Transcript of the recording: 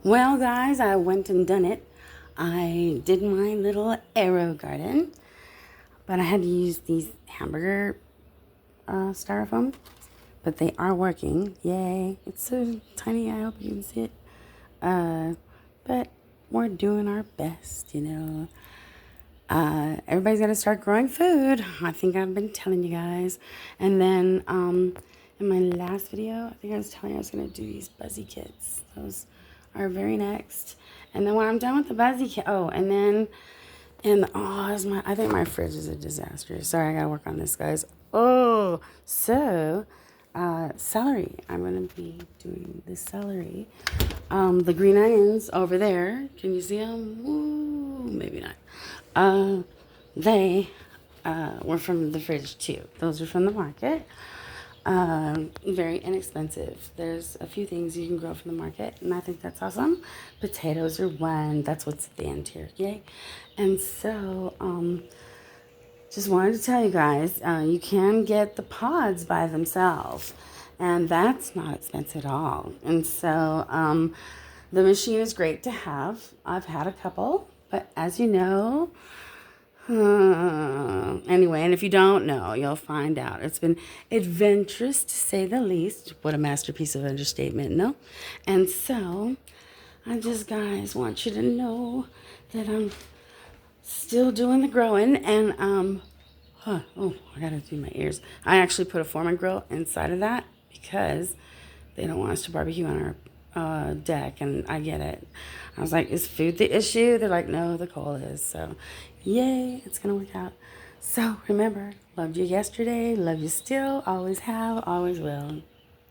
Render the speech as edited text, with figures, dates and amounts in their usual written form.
Well, guys, I went and done it. I did my little Aero garden, but I had to use these hamburger styrofoam, but they are working. Yay. It's so tiny, I hope you can see it. But we're doing our best, you know. Everybody's got to start growing food. I think I've been telling you guys. And then in my last video, I think I was telling you I was going to do these buzzy kits. Those are very next. And then when I'm done with the buzzy kit, I think my fridge is a disaster. Sorry, I got to work on this, guys. Celery. I'm going to be doing the celery. The green onions over there. Can you see them? Ooh, maybe not. They were from the fridge too. Those are from the market. Very inexpensive. There's a few things you can grow from the market, and I think that's awesome. Potatoes are one. That's what's at the end here. Yay. And so, just wanted to tell you guys, you can get the pods by themselves, and that's not expensive at all. And so, the machine is great to have. I've had a couple, but as you know, anyway, and if you don't know, you'll find out. It's been adventurous to say the least. What a masterpiece of understatement, no? And so, I just, guys, want you to know that I'm still doing the growing, and, I gotta do my ears. I actually put a Foreman grill inside of that because they don't want us to barbecue on our deck, and I get it. I was like, is food the issue? They're like, no, the coal is. So, yay, it's going to work out. So, remember, loved you yesterday, love you still, always have, always will.